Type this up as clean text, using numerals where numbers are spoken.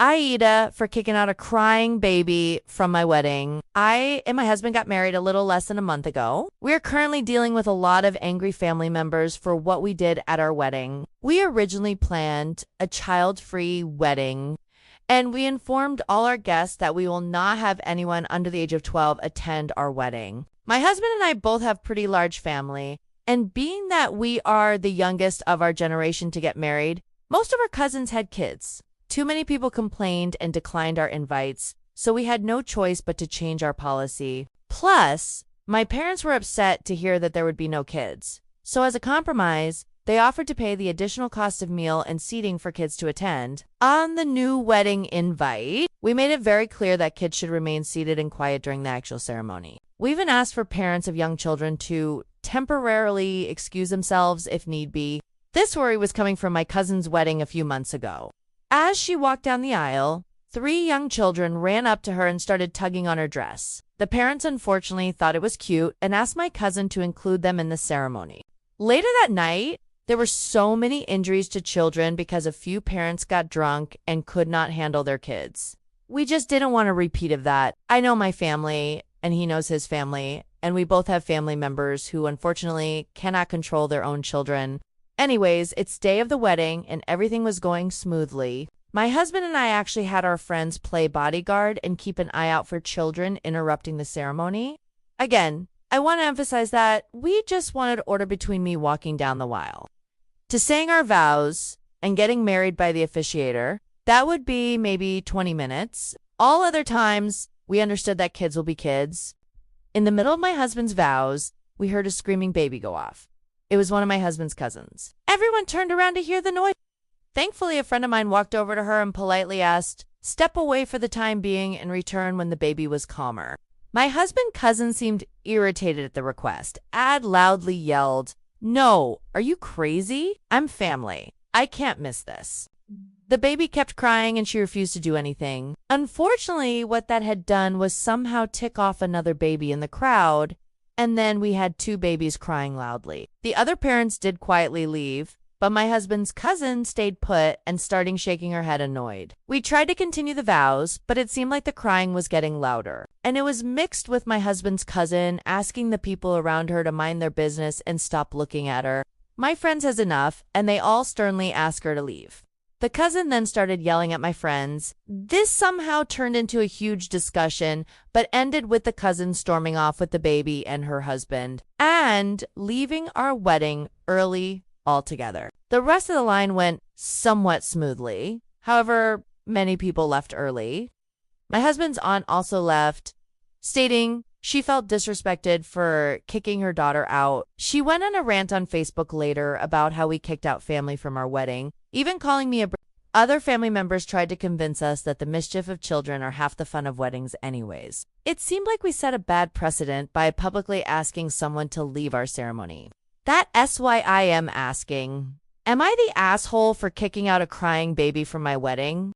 AITAH for kicking out a crying baby from my wedding. I and my husband got married a little less than a month ago. We are currently dealing with a lot of angry family members for what we did at our wedding. We originally planned a child-free wedding, and we informed all our guests that we will not have anyone under the age of 12 attend our wedding. My husband and I both have pretty large family, and being that we are the youngest of our generation to get married, most of our cousins had kids. Too many people complained and declined our invites, so we had no choice but to change our policy. Plus, my parents were upset to hear that there would be no kids. So as a compromise, they offered to pay the additional cost of meal and seating for kids to attend. On the new wedding invite, we made it very clear that kids should remain seated and quiet during the actual ceremony. We even asked for parents of young children to temporarily excuse themselves if need be. This worry was coming from my cousin's wedding a few months ago. As she walked down the aisle, 3 young children ran up to her and started tugging on her dress. The parents unfortunately thought it was cute and asked my cousin to include them in the ceremony. Later that night, there were so many injuries to children because a few parents got drunk and could not handle their kids. We just didn't want a repeat of that. I know my family, and he knows his family, and we both have family members who unfortunately cannot control their own children. Anyways, it's day of the wedding and everything was going smoothly. My husband and I actually had our friends play bodyguard and keep an eye out for children interrupting the ceremony. Again, I want to emphasize that we just wanted order between me walking down the aisle. To saying our vows and getting married by the officiator, that would be maybe 20 minutes. All other times, we understood that kids will be kids. In the middle of my husband's vows, we heard a screaming baby go off. It was one of my husband's cousins. Everyone turned around to hear the noise. Thankfully, a friend of mine walked over to her and politely asked, "Step away for the time being and return when the baby was calmer." My husband's cousin seemed irritated at the request. Ad loudly yelled, "No, are you crazy? I'm family. I can't miss this." The baby kept crying and she refused to do anything. Unfortunately, what that had done was somehow tick off another baby in the crowd, and then we had 2 babies crying loudly. The other parents did quietly leave, but my husband's cousin stayed put and started shaking her head annoyed. We tried to continue the vows, but it seemed like the crying was getting louder. And it was mixed with my husband's cousin asking the people around her to mind their business and stop looking at her. My friends has enough, and they all sternly asked her to leave. The cousin then started yelling at my friends. This somehow turned into a huge discussion, but ended with the cousin storming off with the baby and her husband, and leaving our wedding early altogether. The rest of the line went somewhat smoothly. However, many people left early. My husband's aunt also left, stating she felt disrespected for kicking her daughter out. She went on a rant on Facebook later about how we kicked out family from our wedding, even calling me a Other family members tried to convince us that the mischief of children are half the fun of weddings anyways. It seemed like we set a bad precedent by publicly asking someone to leave our ceremony. That's why I am asking, am I the asshole for kicking out a crying baby from my wedding?